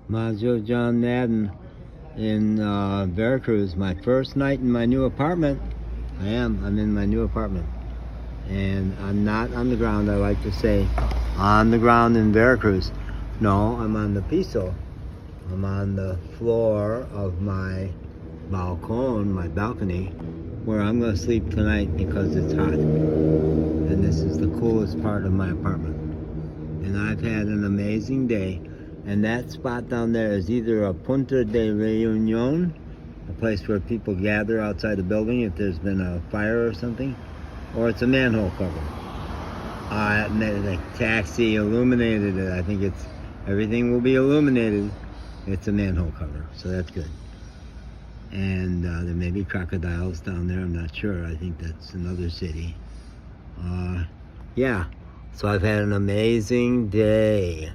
Majo John Madden in Veracruz. My first night in my new apartment. I'm in my new apartment. And I'm not on the ground, I like to say. On the ground in Veracruz. No, I'm on the piso. I'm on the floor of my balcony, where I'm going to sleep tonight because it's hot. And this is the coolest part of my apartment. And I've had an amazing day. And that spot down there is either a Punta de Reunión, a place where people gather outside the building if there's been a fire or something, or it's a manhole cover. The taxi illuminated it. I think everything will be illuminated. It's a manhole cover, so that's good. And there may be crocodiles down there, I'm not sure. I think that's another city. Yeah, so I've had an amazing day.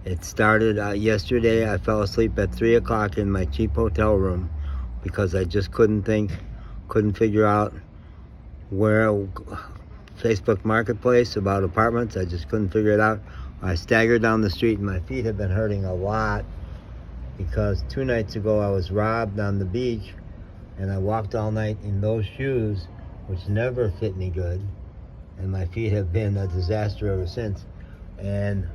It started yesterday. I fell asleep at 3 o'clock in my cheap hotel room because I just couldn't figure out where Facebook Marketplace about apartments. I just couldn't figure it out. I staggered down the street and my feet have been hurting a lot because 2 nights ago I was robbed on the beach and I walked all night in those shoes, which never fit me good, and my feet have been a disaster ever since. And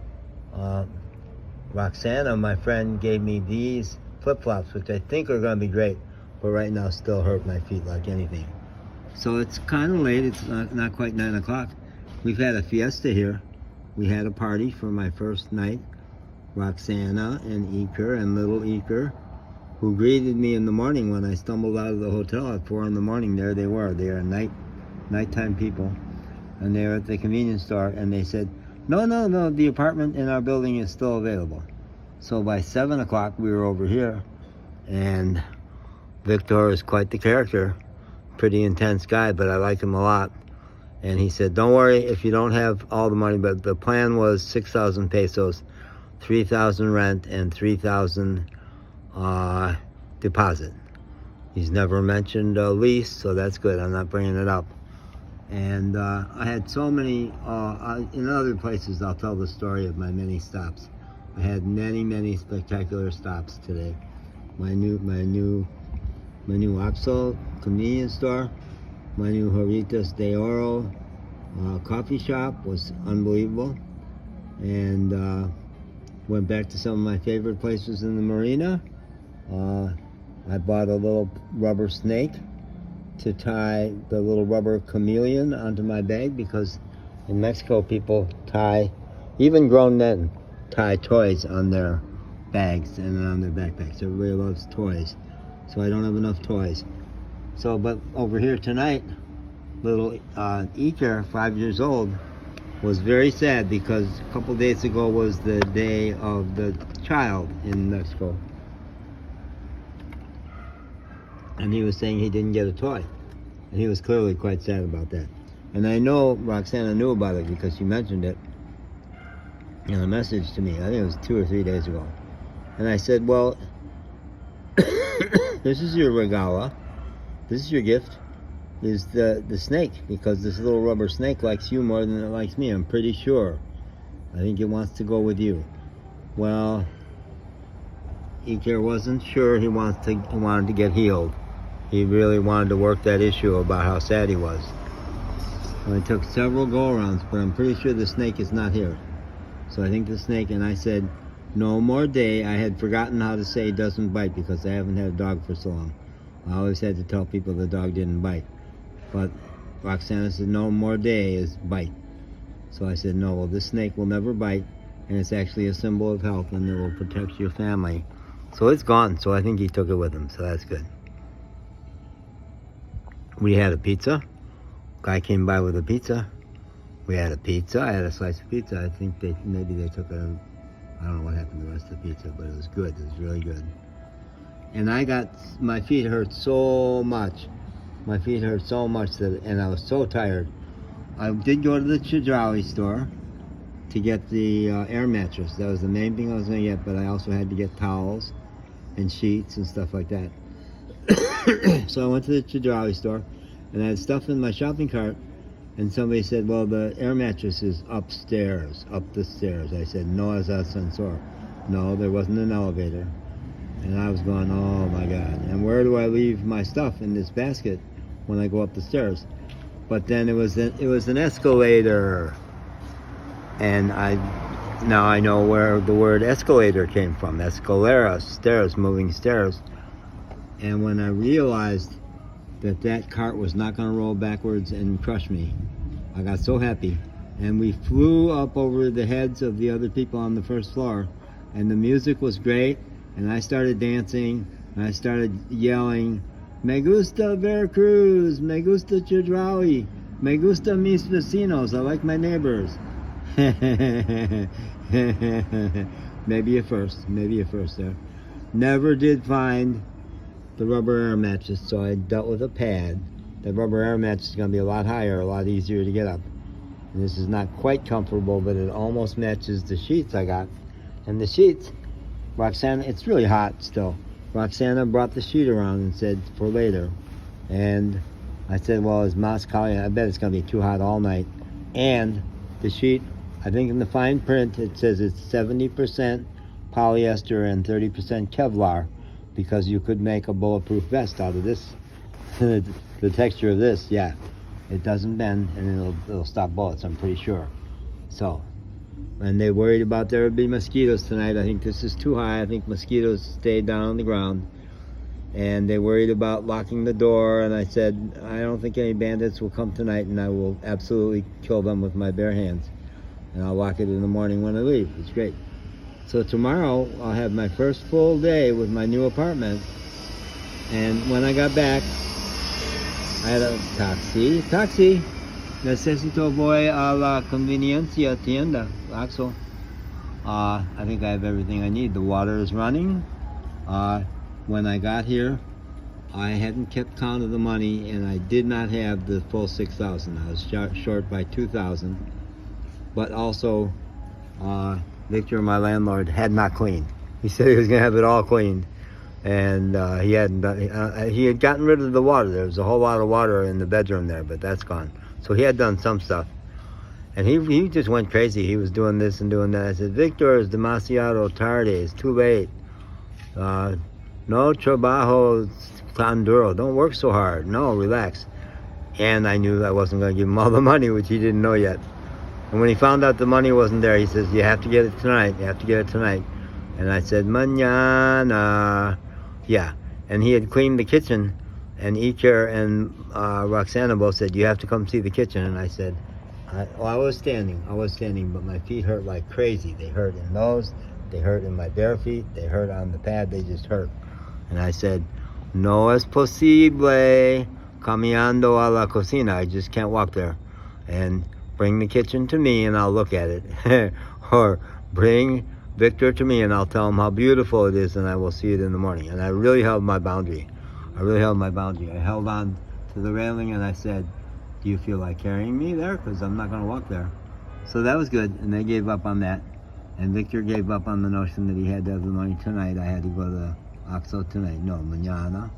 Roxana, my friend, gave me these flip-flops, which I think are going to be great, but right now still hurt my feet like anything. So it's kind of late. It's not quite 9 o'clock. We've had a fiesta here. We had a party for my first night. Roxana and Iker and little Iker, who greeted me in the morning when I stumbled out of the hotel at 4 in the morning. There they were. They are nighttime people. And they were at the convenience store, and they said, no, the apartment in our building is still available. So by 7 o'clock, we were over here, and Victor is quite the character. Pretty intense guy, but I like him a lot. And he said, don't worry if you don't have all the money, but the plan was 6,000 pesos, 3,000 rent, and 3,000 deposit. He's never mentioned a lease, so that's good. I'm not bringing it up. And I had so many, in other places I'll tell the story of my many stops. I had many spectacular stops today. My new Oxo convenience store, my new Horitas de Oro coffee shop was unbelievable. And went back to some of my favorite places in the marina. I bought a little rubber snake to tie the little rubber chameleon onto my bag, because in Mexico people tie, even grown men tie toys on their bags and on their backpacks. Everybody loves toys, so I don't have enough toys. So, but over here tonight, little Iker, 5 years old, was very sad because a couple days ago was the day of the child in Mexico. And he was saying he didn't get a toy. And he was clearly quite sad about that. And I know Roxana knew about it because she mentioned it in a message to me. I think it was 2 or 3 days ago. And I said, well, this is your regala. This is your gift. Is the snake, because this little rubber snake likes you more than it likes me. I'm pretty sure. I think it wants to go with you. Well, Iker wasn't sure. He wanted to get healed. He really wanted to work that issue about how sad he was. So I took several go-arounds, but I'm pretty sure the snake is not here. So I think the snake, and I said, no more day. I had forgotten how to say doesn't bite because I haven't had a dog for so long. I always had to tell people the dog didn't bite. But Roxana said, no more day is bite. So I said, no, well, this snake will never bite, and it's actually a symbol of health, and it will protect your family. So it's gone, so I think he took it with him, so that's good. We had a pizza. Guy came by with a pizza. We had a pizza. I had a slice of pizza. I think maybe they took I don't know what happened to the rest of the pizza, but it was good. It was really good. And my feet hurt so much. My feet hurt so much and I was so tired. I did go to the Chedraui store to get the air mattress. That was the main thing I was going to get, but I also had to get towels and sheets and stuff like that. So I went to the Chedraui store, and I had stuff in my shopping cart, and somebody said, well, the air mattress is upstairs, up the stairs. I said, no ascensor. No, there wasn't an elevator. And I was going, oh my God. And where do I leave my stuff in this basket when I go up the stairs? But then it was an escalator. And now I know where the word escalator came from. Escalera, stairs, moving stairs. And when I realized that cart was not going to roll backwards and crush me, I got so happy. And we flew up over the heads of the other people on the first floor. And the music was great. And I started dancing. And I started yelling, Me gusta Veracruz, me gusta Chedraui, me gusta mis vecinos. I like my neighbors. Maybe a first there. Never did find the rubber air mattress, so I dealt with a pad. The rubber air mattress is going to be a lot higher, a lot easier to get up. And this is not quite comfortable, but it almost matches the sheets I got. And the sheets, Roxana, it's really hot still. Roxana brought the sheet around and said for later. And I said, well, it's Moscow. I bet it's going to be too hot all night. And the sheet, I think in the fine print, it says it's 70% polyester and 30% Kevlar, because you could make a bulletproof vest out of this. The texture of this, yeah, it doesn't bend, and it'll stop bullets, I'm pretty sure. So, and they worried about there would be mosquitoes tonight. I think this is too high. I think mosquitoes stay down on the ground. And they worried about locking the door, and I said, I don't think any bandits will come tonight, and I will absolutely kill them with my bare hands. And I'll lock it in the morning when I leave. It's great. So tomorrow, I'll have my first full day with my new apartment. And when I got back, I had a taxi. Necesito voy a la conveniencia tienda, Axel. I think I have everything I need. The water is running. When I got here, I hadn't kept count of the money, and I did not have the full 6,000. I was short by 2,000. But also, Victor, my landlord, had not cleaned. He said he was going to have it all cleaned, and he hadn't done. He had gotten rid of the water. There was a whole lot of water in the bedroom there, but that's gone. So he had done some stuff, and he just went crazy. He was doing this and doing that. I said, Victor, es demasiado tarde. It's too late. No trabajo tan duro. Don't work so hard. No, relax. And I knew I wasn't going to give him all the money, which he didn't know yet. And when he found out the money wasn't there, he says, you have to get it tonight. You have to get it tonight. And I said, mañana. Yeah. And he had cleaned the kitchen. And Iker and Roxana both said, you have to come see the kitchen. And I said, I was standing, but my feet hurt like crazy. They hurt in those. They hurt in my bare feet. They hurt on the pad. They just hurt. And I said, no es posible caminando a la cocina. I just can't walk there. And bring the kitchen to me and I'll look at it. Or bring Victor to me and I'll tell him how beautiful it is, and I will see it in the morning. And I really held my boundary. I held on to the railing and I said, do you feel like carrying me there? Because I'm not going to walk there. So that was good. And they gave up on that. And Victor gave up on the notion that he had to have the money tonight. I had to go to Oxo tonight. No, mañana.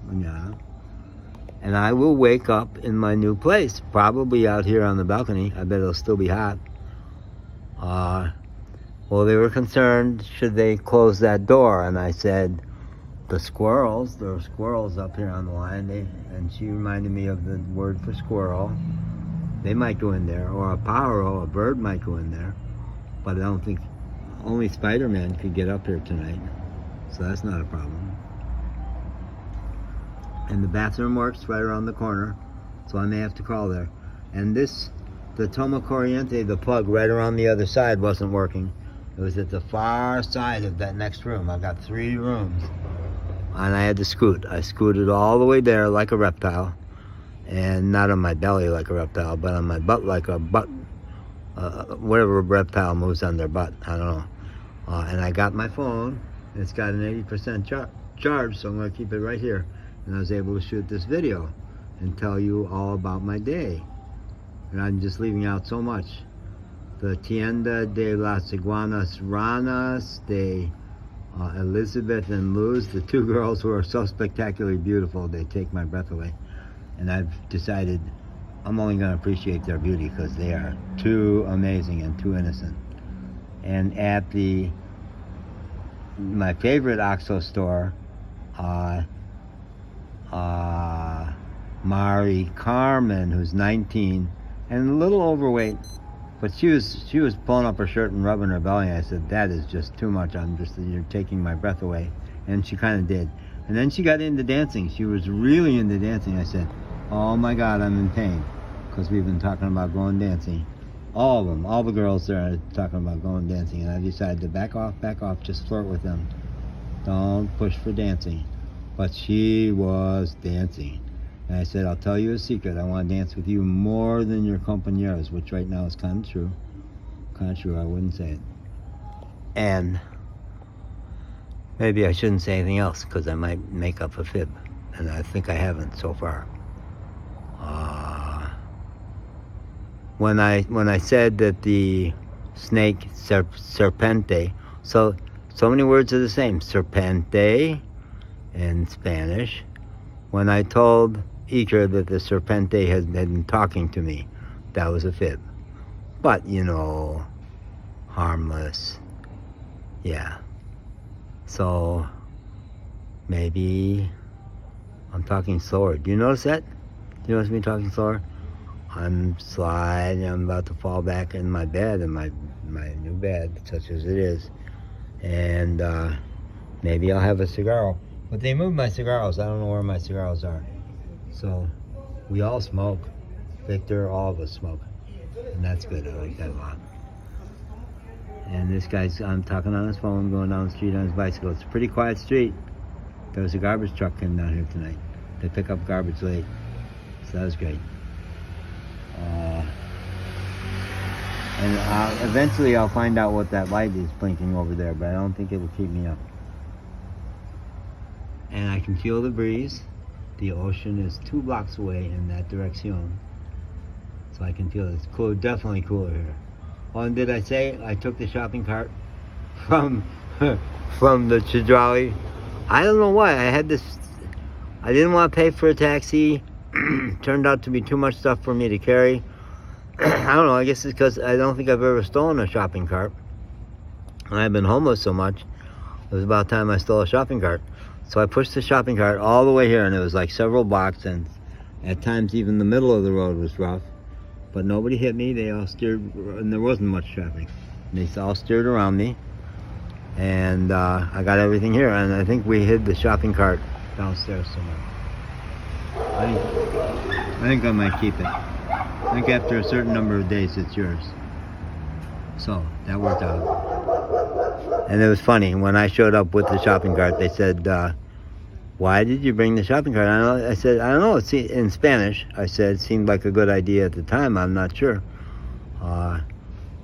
And I will wake up in my new place, probably out here on the balcony. I bet it'll still be hot. Well, they were concerned, should they close that door? And I said, there are squirrels up here on the line. And she reminded me of the word for squirrel. They might go in there, or a pájaro, a bird might go in there. But I don't think, only Spider-Man could get up here tonight. So that's not a problem. And the bathroom works right around the corner, so I may have to call there. And the toma corriente, the plug right around the other side, wasn't working. It was at the far side of that next room. I've got 3 rooms. And I had to scoot. I scooted all the way there like a reptile. And not on my belly like a reptile, but on my butt like a butt. Whatever a reptile moves on their butt. I don't know. And I got my phone. It's got an 80% charge, so I'm going to keep it right here. And I was able to shoot this video and tell you all about my day. And I'm just leaving out so much. The Tienda de las Iguanas Ranas, de Elizabeth and Luz, the 2 girls who are so spectacularly beautiful, they take my breath away. And I've decided I'm only going to appreciate their beauty because they are too amazing and too innocent. And at the my favorite OXXO store, Mari Carmen, who's 19 and a little overweight, but she was pulling up her shirt and rubbing her belly. And I said, that is just too much. You're taking my breath away. And she kind of did. And then she got into dancing. She was really into dancing. I said, oh my God, I'm in pain, because we've been talking about going dancing. All of them, all the girls there are talking about going dancing, and I decided to back off, just flirt with them. Don't push for dancing. But she was dancing. And I said, I'll tell you a secret. I want to dance with you more than your compañeros, which right now is kind of true. Kind of true, I wouldn't say it. And maybe I shouldn't say anything else, because I might make up a fib. And I think I haven't so far. When I said that the snake, serpente, so many words are the same. Serpente in Spanish. When I told Iker that the serpente had been talking to me, that was a fib. But, you know, harmless. Yeah. So, maybe I'm talking slower. Do you notice that? Do you notice me talking slower? I'm sliding, I'm about to fall back in my bed, in my new bed, such as it is. And maybe I'll have a cigarro. But they moved my cigarros. I don't know where my cigarros are. So we all smoke. Victor, all of us smoke. And that's good. I like that a lot. And this guy's, I'm talking on his phone, going down the street on his bicycle. It's a pretty quiet street. There was a garbage truck coming down here tonight. They pick up garbage late. So that was great. And eventually I'll find out what that light is blinking over there, but I don't think it'll keep me up. And I can feel the breeze. The ocean is 2 blocks away in that direction. So I can feel it's cool, definitely cooler here. Oh, and did I say I took the shopping cart from the Chedraui? I don't know why. I didn't want to pay for a taxi. Turned out to be too much stuff for me to carry. I don't know, I guess it's because I don't think I've ever stolen a shopping cart. And I've been homeless so much, it was about time I stole a shopping cart. So I pushed the shopping cart all the way here, and it was like several blocks, and at times even the middle of the road was rough. But nobody hit me, they all steered, and there wasn't much traffic. They all steered around me, and I got everything here, and I think we hid the shopping cart downstairs somewhere. I think I might keep it. I think after a certain number of days, it's yours. So, that worked out. And it was funny, when I showed up with the shopping cart, they said, why did you bring the shopping cart? I said, I don't know, it's in Spanish. I said, it seemed like a good idea at the time, I'm not sure. I'm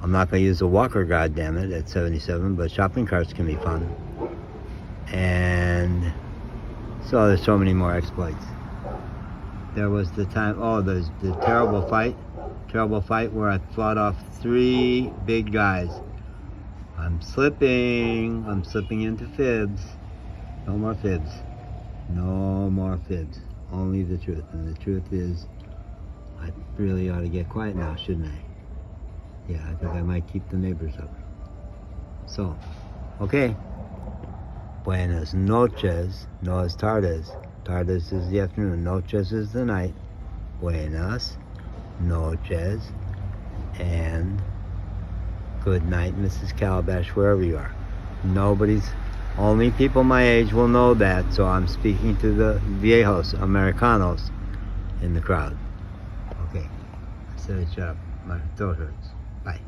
not going to use a walker, goddammit, at 77, but shopping carts can be fun. And so there's so many more exploits. There was the time, there's the terrible fight where I fought off 3 big guys. I'm slipping into fibs. No more fibs. No more fibs. Only the truth. And the truth is, I really ought to get quiet now, shouldn't I? Yeah, I think I might keep the neighbors up. So, okay. Buenas noches, no es tardes. Tardes is the afternoon, noches is the night. Buenas noches, and good night, Mrs. Calabash, wherever you are. Only people my age will know that, so I'm speaking to the viejos, Americanos, in the crowd. Okay, I said shut up, my throat hurts. Bye.